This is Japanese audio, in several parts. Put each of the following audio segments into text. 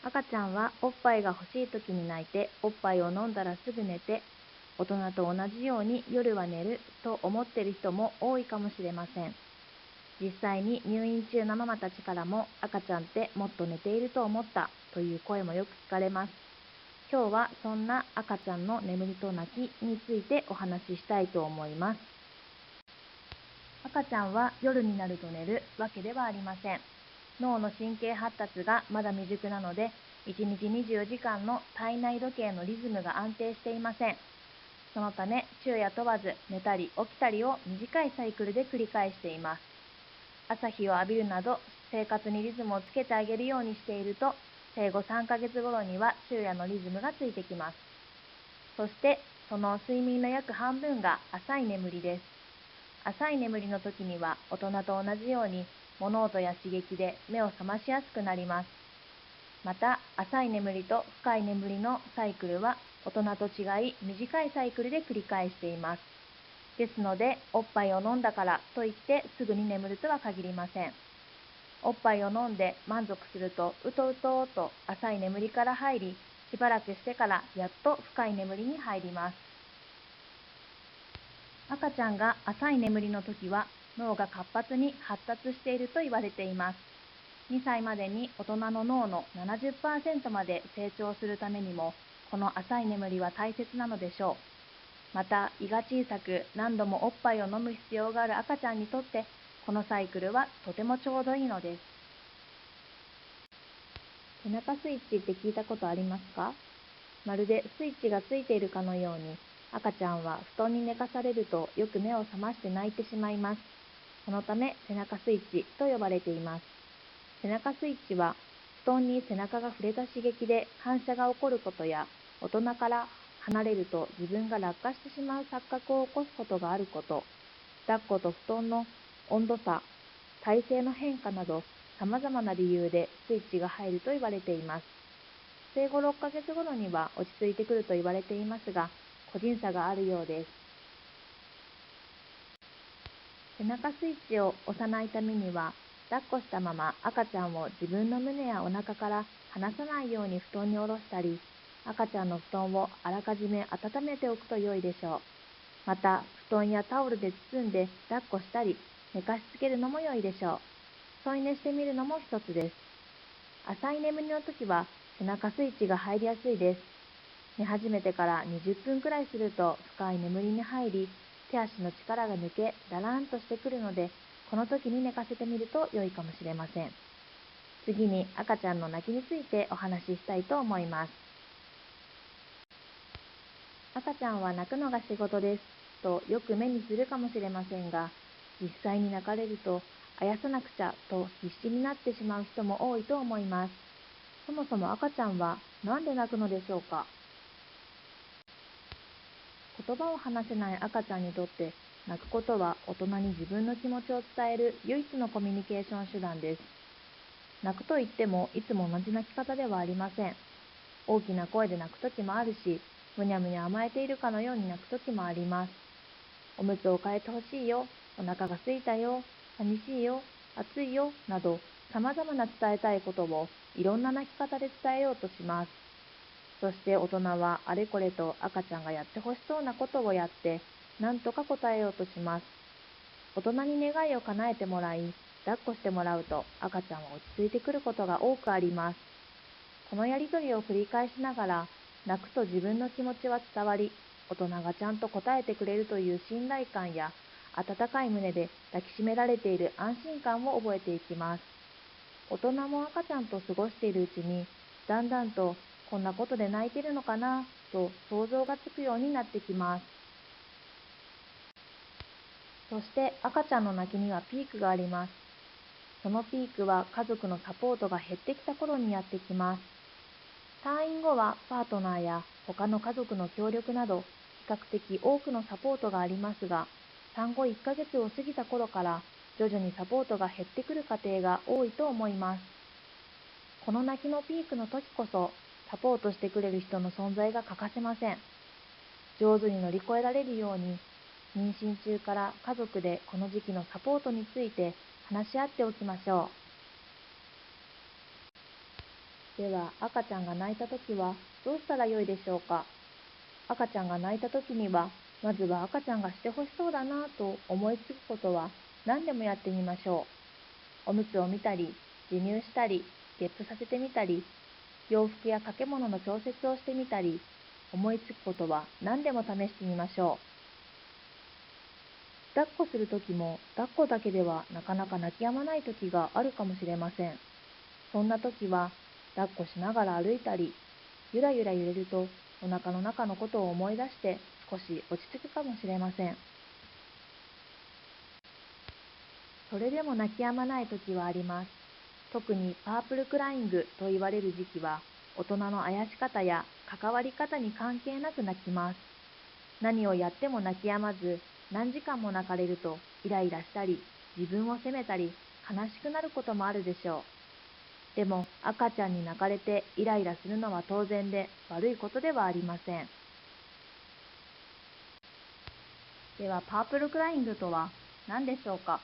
赤ちゃんはおっぱいが欲しい時に泣いて、おっぱいを飲んだらすぐ寝て、大人と同じように夜は寝ると思っている人も多いかもしれません。実際に入院中のママたちからも、赤ちゃんってもっと寝ていると思ったという声もよく聞かれます。今日はそんな赤ちゃんの眠りと泣きについてお話ししたいと思います。赤ちゃんは夜になると寝るわけではありません。脳の神経発達がまだ未熟なので、1日24時間の体内時計のリズムが安定していません。そのため、昼夜問わず寝たり起きたりを短いサイクルで繰り返しています。朝日を浴びるなど生活にリズムをつけてあげるようにしていると、生後3ヶ月頃には昼夜のリズムがついてきます。そして、その睡眠の約半分が浅い眠りです。浅い眠りの時には大人と同じように物音や刺激で目を覚ましやすくなります。また、浅い眠りと深い眠りのサイクルは大人と違い短いサイクルで繰り返しています。ですので、おっぱいを飲んだからといってすぐに眠るとは限りません。おっぱいを飲んで満足するとうとうとと浅い眠りから入り、しばらくしてからやっと深い眠りに入ります。赤ちゃんが浅い眠りの時は脳が活発に発達していると言われています。2歳までに大人の脳の 70% まで成長するためにも、この浅い眠りは大切なのでしょう。また、胃が小さく何度もおっぱいを飲む必要がある赤ちゃんにとって、このサイクルはとてもちょうどいいのです。背中スイッチって聞いたことありますか？まるでスイッチがついているかのように、赤ちゃんは布団に寝かされるとよく目を覚まして泣いてしまいます。そのため背中スイッチと呼ばれています。背中スイッチは、布団に背中が触れた刺激で反射が起こることや、大人から離れると自分が落下してしまう錯覚を起こすことがあること、抱っこと布団の温度差、体勢の変化など、様々な理由でスイッチが入ると言われています。生後6ヶ月頃には落ち着いてくると言われていますが、個人差があるようです。背中スイッチを押さないためには、抱っこしたまま赤ちゃんを自分の胸やお腹から離さないように布団に下ろしたり、赤ちゃんの布団をあらかじめ温めておくと良いでしょう。また、布団やタオルで包んで抱っこしたり、寝かしつけるのも良いでしょう。添い寝してみるのも一つです。浅い眠りの時は背中スイッチが入りやすいです。寝始めてから20分くらいすると深い眠りに入り、手足の力が抜け、だらんとしてくるので、この時に寝かせてみると良いかもしれません。次に赤ちゃんの泣きについてお話ししたいと思います。赤ちゃんは泣くのが仕事ですとよく目にするかもしれませんが、実際に泣かれると、あやさなくちゃと必死になってしまう人も多いと思います。そもそも赤ちゃんはなんで泣くのでしょうか？言葉を話せない赤ちゃんにとって、泣くことは大人に自分の気持ちを伝える唯一のコミュニケーション手段です。泣くと言ってもいつも同じ泣き方ではありません。大きな声で泣くときもあるし、むにゃむにゃ甘えているかのように泣くときもあります。おむつを替えてほしいよ、お腹が空いたよ、寂しいよ、暑いよ、など様々な伝えたいことをいろんな泣き方で伝えようとします。そして大人はあれこれと赤ちゃんがやってほしそうなことをやって、なんとか答えようとします。大人に願いを叶えてもらい、抱っこしてもらうと赤ちゃんは落ち着いてくることが多くあります。このやりとりを繰り返しながら、泣くと自分の気持ちは伝わり、大人がちゃんと答えてくれるという信頼感や、温かい胸で抱きしめられている安心感を覚えていきます。大人も赤ちゃんと過ごしているうちに、だんだんとこんなことで泣いてるのかなと想像がつくようになってきます。そして赤ちゃんの泣きにはピークがあります。そのピークは家族のサポートが減ってきた頃にやってきます。退院後はパートナーや他の家族の協力など比較的多くのサポートがありますが、産後1ヶ月を過ぎた頃から徐々にサポートが減ってくる家庭が多いと思います。この泣きのピークの時こそサポートしてくれる人の存在が欠かせません。上手に乗り越えられるように、妊娠中から家族でこの時期のサポートについて話し合っておきましょう。では、赤ちゃんが泣いたときはどうしたらよいでしょうか。赤ちゃんが泣いたときには、まずは赤ちゃんがしてほしそうだなぁと思いつくことは何でもやってみましょう。おむつを見たり、授乳したり、ゲップさせてみたり、洋服や掛け物の調節をしてみたり、思いつくことは何でも試してみましょう。抱っこするときも、抱っこだけではなかなか泣き止まないときがあるかもしれません。そんなときは、抱っこしながら歩いたり、ゆらゆら揺れるとお腹の中のことを思い出して少し落ち着くかもしれません。それでも泣き止まないときはあります。特にパープルクライングと言われる時期は、大人のあやし方や関わり方に関係なく泣きます。何をやっても泣き止まず、何時間も泣かれるとイライラしたり、自分を責めたり、悲しくなることもあるでしょう。でも赤ちゃんに泣かれてイライラするのは当然で悪いことではありません。ではパープルクライングとは何でしょうか。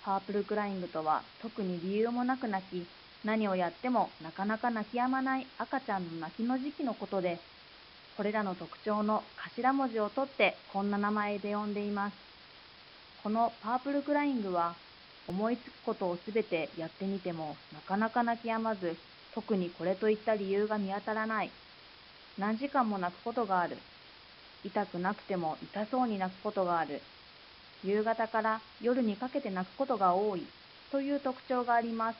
パープルクライングとは特に理由もなく泣き、何をやってもなかなか泣き止まない赤ちゃんの泣きの時期のことで、これらの特徴の頭文字を取ってこんな名前で呼んでいます。このパープルクライングは、思いつくことをすべてやってみてもなかなか泣き止まず、特にこれといった理由が見当たらない。何時間も泣くことがある。痛くなくても痛そうに泣くことがある。夕方から夜にかけて泣くことが多いという特徴があります。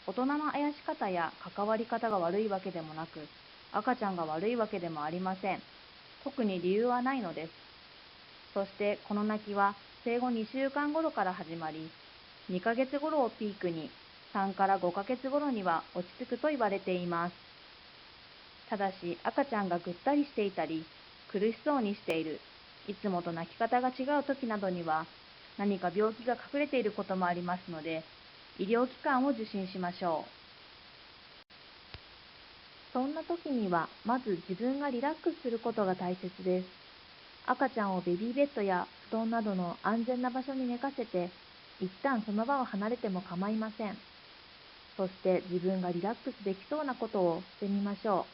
大人のあやし方や関わり方が悪いわけでもなく、赤ちゃんが悪いわけでもありません。特に理由はないのです。そしてこの泣きは生後2週間頃から始まり、2ヶ月頃をピークに3から5ヶ月頃には落ち着くと言われています。ただし赤ちゃんがぐったりしていたり、苦しそうにしている、いつもと泣き方が違う時などには、何か病気が隠れていることもありますので、医療機関を受診しましょう。そんな時には、まず自分がリラックスすることが大切です。赤ちゃんをベビーベッドや布団などの安全な場所に寝かせて、一旦その場を離れても構いません。そして自分がリラックスできそうなことをしてみましょ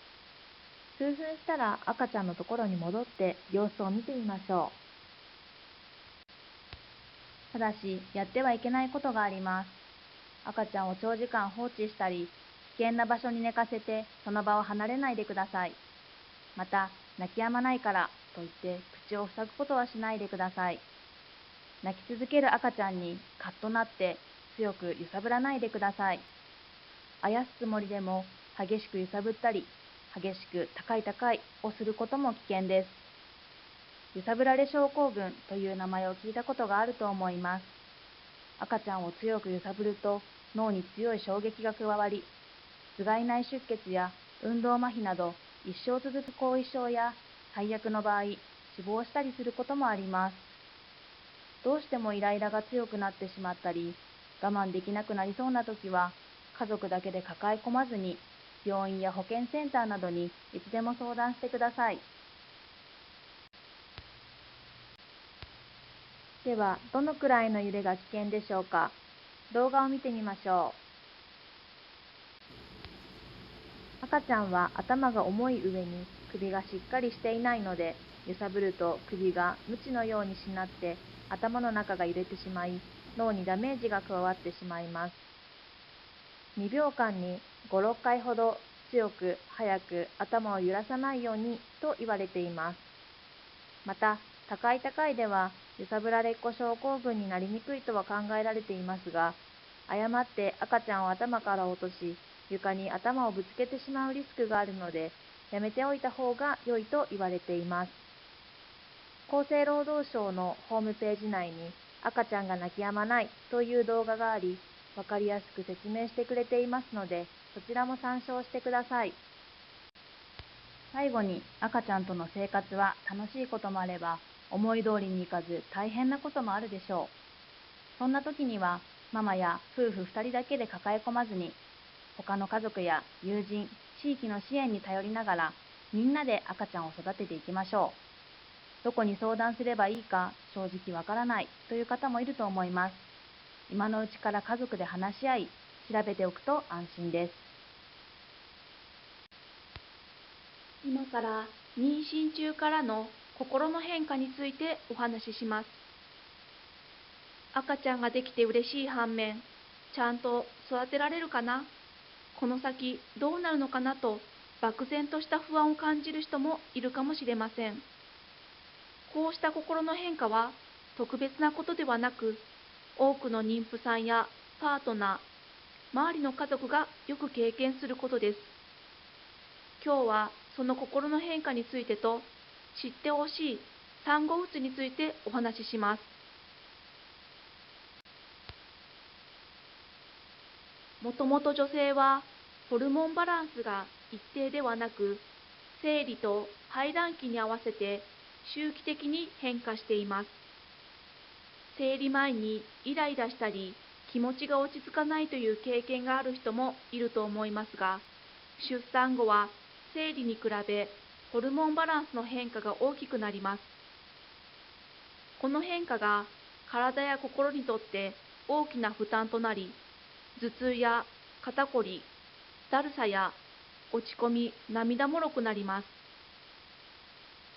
う。数分したら赤ちゃんのところに戻って様子を見てみましょう。ただし、やってはいけないことがあります。赤ちゃんを長時間放置したり、危険な場所に寝かせてその場を離れないでください。また、泣き止まないからと言って口を塞ぐことはしないでください。泣き続ける赤ちゃんにカッとなって強く揺さぶらないでください。あやすつもりでも激しく揺さぶったり、激しく高い高いをすることも危険です。揺さぶられ症候群という名前を聞いたことがあると思います。赤ちゃんを強く揺さぶると脳に強い衝撃が加わり、頭蓋内出血や運動麻痺など一生続く後遺症や最悪の場合、死亡したりすることもあります。どうしてもイライラが強くなってしまったり、我慢できなくなりそうな時は、家族だけで抱え込まずに、病院や保健センターなどにいつでも相談してください。では、どのくらいの揺れが危険でしょうか。動画を見てみましょう。赤ちゃんは頭が重い上に首がしっかりしていないので、揺さぶると首が鞭のようにしなって頭の中が揺れてしまい、脳にダメージが加わってしまいます。2秒間に5、6回ほど強く早く頭を揺らさないようにと言われています。また、高い高いでは揺さぶられっ子症候群になりにくいとは考えられていますが、誤って赤ちゃんを頭から落とし、床に頭をぶつけてしまうリスクがあるので、やめておいた方が良いと言われています。厚生労働省のホームページ内に赤ちゃんが泣き止まないという動画があり、わかりやすく説明してくれていますので、そちらも参照してください。最後に、赤ちゃんとの生活は楽しいこともあれば、思い通りにいかず大変なこともあるでしょう。そんな時には、ママや夫婦2人だけで抱え込まずに、他の家族や友人、地域の支援に頼りながら、みんなで赤ちゃんを育てていきましょう。どこに相談すればいいか正直わからないという方もいると思います。今のうちから家族で話し合い、調べておくと安心です。今から妊娠中からの心の変化についてお話しします。赤ちゃんができて嬉しい反面、ちゃんと育てられるかな、この先どうなるのかなと漠然とした不安を感じる人もいるかもしれません。こうした心の変化は特別なことではなく、多くの妊婦さんやパートナー、周りの家族がよく経験することです。今日はその心の変化についてと、知ってほしい産後うつについてお話しします。もともと女性はホルモンバランスが一定ではなく、生理と排卵期に合わせて周期的に変化しています。生理前にイライラしたり気持ちが落ち着かないという経験がある人もいると思いますが、出産後は生理に比べホルモンバランスの変化が大きくなります。この変化が体や心にとって大きな負担となり、頭痛や肩こり、だるさや落ち込み、涙もろくなります。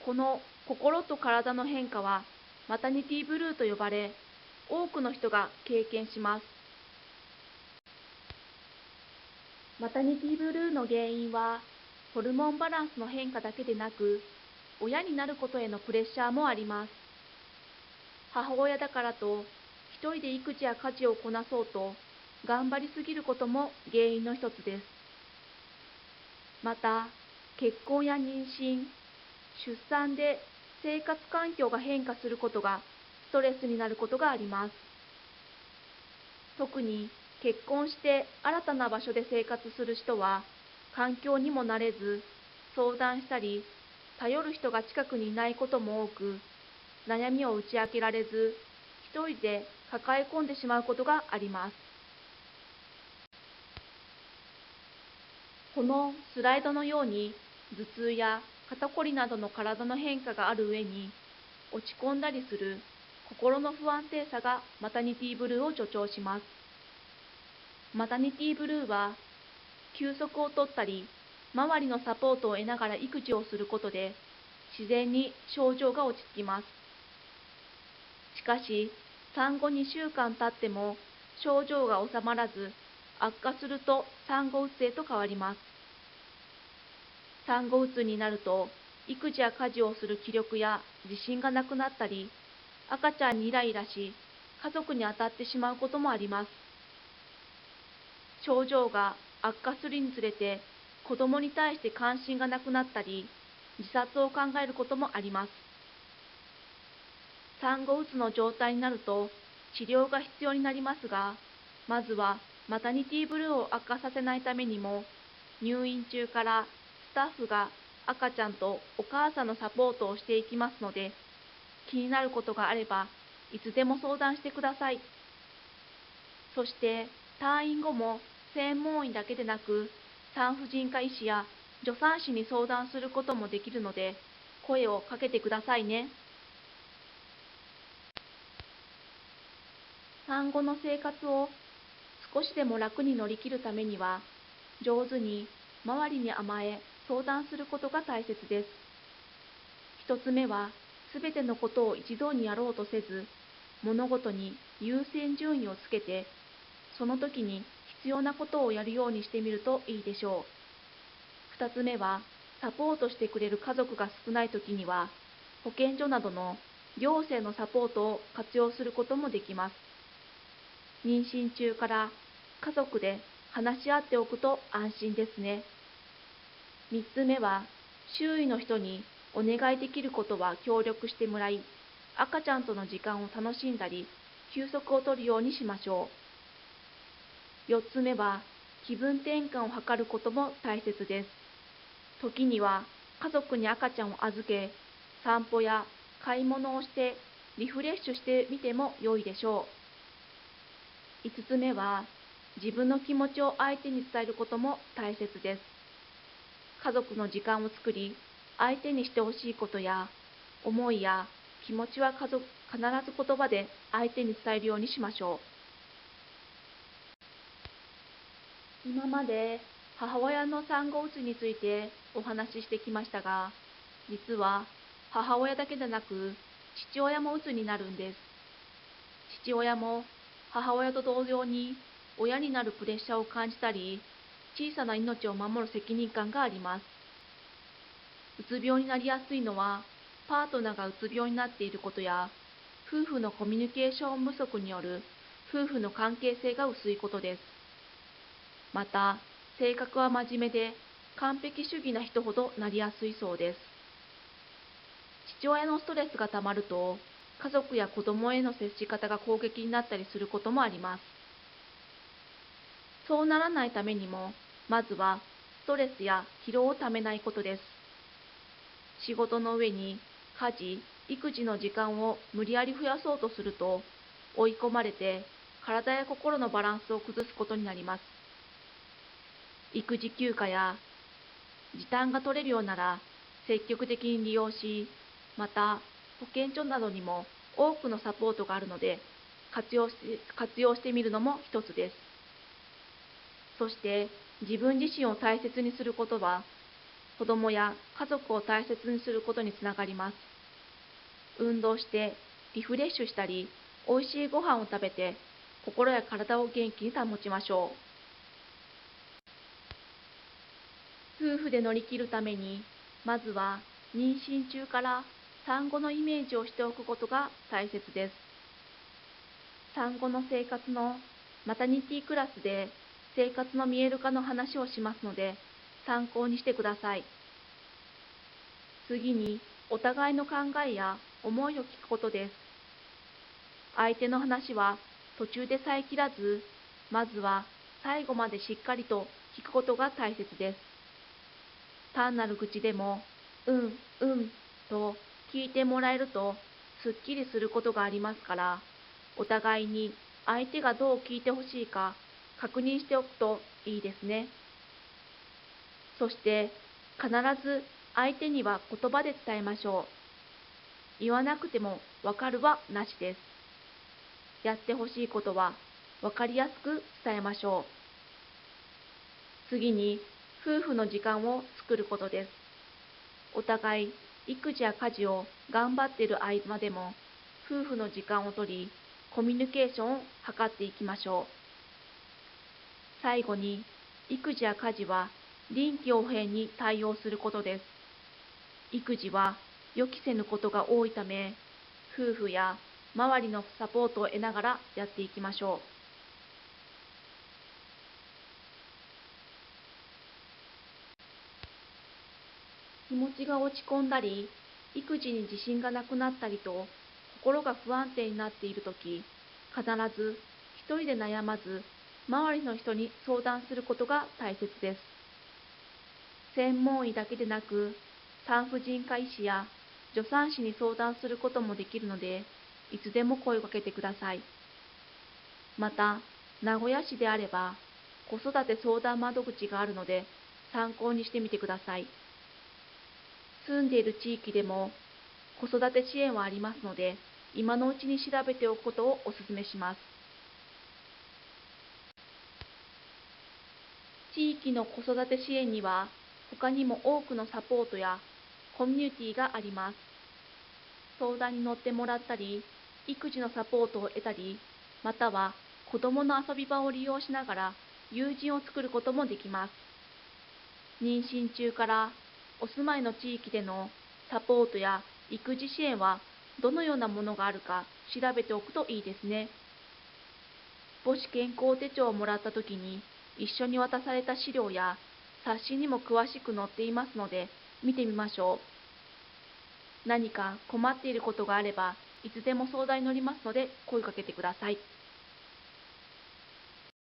この心と体の変化はマタニティブルーと呼ばれ、多くの人が経験します。マタニティブルーの原因はホルモンバランスの変化だけでなく、親になることへのプレッシャーもあります。母親だからと一人で育児や家事をこなそうと頑張りすぎることも原因の一つです。また、結婚や妊娠、出産で生活環境が変化することがストレスになることがあります。特に結婚して新たな場所で生活する人は、環境にも慣れず、相談したり、頼る人が近くにいないことも多く、悩みを打ち明けられず、一人で抱え込んでしまうことがあります。このスライドのように、頭痛や肩こりなどの体の変化がある上に、落ち込んだりする心の不安定さがマタニティブルーを助長します。マタニティブルーは、休息を取ったり、周りのサポートを得ながら育児をすることで、自然に症状が落ち着きます。しかし、産後2週間経っても症状が治まらず、悪化すると産後うつへと変わります。産後うつになると、育児や家事をする気力や自信がなくなったり、赤ちゃんにイライラし、家族に当たってしまうこともあります。症状が悪化するにつれて、子供に対して関心がなくなったり、自殺を考えることもあります。産後うつの状態になると治療が必要になりますが、まずはマタニティブルーを悪化させないためにも、入院中からスタッフが赤ちゃんとお母さんのサポートをしていきますので、気になることがあればいつでも相談してください。そして退院後も専門医だけでなく、産婦人科医師や助産師に相談することもできるので、声をかけてくださいね。産後の生活を少しでも楽に乗り切るためには、上手に周りに甘え相談することが大切です。一つ目は、すべてのことを一度にやろうとせず、物事に優先順位をつけて、その時に必要なことをやるようにしてみるといいでしょう。二つ目は、サポートしてくれる家族が少ない時には、保健所などの行政のサポートを活用することもできます。妊娠中から家族で話し合っておくと安心ですね。三つ目は、周囲の人にお願いできることは協力してもらい、赤ちゃんとの時間を楽しんだり、休息を取るようにしましょう。四つ目は、気分転換を図ることも大切です。時には家族に赤ちゃんを預け、散歩や買い物をしてリフレッシュしてみても良いでしょう。五つ目は、自分の気持ちを相手に伝えることも大切です。家族の時間を作り、相手にしてほしいことや、思いや気持ちは必ず言葉で相手に伝えるようにしましょう。今まで母親の産後うつについてお話ししてきましたが、実は母親だけでなく父親もうつになるんです。父親も母親と同様に親になるプレッシャーを感じたり、小さな命を守る責任感があります。うつ病になりやすいのは、パートナーがうつ病になっていることや、夫婦のコミュニケーション不足による夫婦の関係性が薄いことです。また、性格は真面目で完璧主義な人ほどなりやすいそうです。父親のストレスがたまると、家族や子供への接し方が攻撃になったりすることもあります。そうならないためにも、まずはストレスや疲労をためないことです。仕事の上に家事、育児の時間を無理やり増やそうとすると、追い込まれて体や心のバランスを崩すことになります。育児休暇や時短が取れるようなら積極的に利用し、また保健所などにも多くのサポートがあるので活用してみるのも一つです。そして自分自身を大切にすることは、子供や家族を大切にすることにつながります。運動してリフレッシュしたり、おいしいご飯を食べて心や体を元気に保ちましょう。夫婦で乗り切るために、まずは妊娠中から産後のイメージをしておくことが大切です。産後の生活のマタニティクラスで生活の見える化の話をしますので、参考にしてください。次に、お互いの考えや思いを聞くことです。相手の話は途中で遮らず、まずは最後までしっかりと聞くことが大切です。単なる愚痴でも、うんと聞いてもらえるとすっきりすることがありますから、お互いに相手がどう聞いてほしいか確認しておくといいですね。そして必ず相手には言葉で伝えましょう。言わなくてもわかるはなしです。やってほしいことはわかりやすく伝えましょう。次に夫婦の時間を作ることです。お互い育児や家事を頑張っている間でも夫婦の時間をとり、コミュニケーションを図っていきましょう。最後に、育児や家事は臨機応変に対応することです。育児は予期せぬことが多いため、夫婦や周りのサポートを得ながらやっていきましょう。気持ちが落ち込んだり、育児に自信がなくなったりと、心が不安定になっているとき、必ず一人で悩まず、周りの人に相談することが大切です。専門医だけでなく、産婦人科医師や助産師に相談することもできるので、いつでも声をかけてください。また、名古屋市であれば、子育て相談窓口があるので、参考にしてみてください。住んでいる地域でも子育て支援はありますので、今のうちに調べておくことをお勧めします。地域の子育て支援には、他にも多くのサポートやコミュニティがあります。相談に乗ってもらったり、育児のサポートを得たり、または子どもの遊び場を利用しながら友人を作ることもできます。妊娠中からお住まいの地域でのサポートや育児支援はどのようなものがあるか調べておくといいですね。母子健康手帳をもらったときに一緒に渡された資料や冊子にも詳しく載っていますので見てみましょう。何か困っていることがあればいつでも相談に乗りますので声かけてください。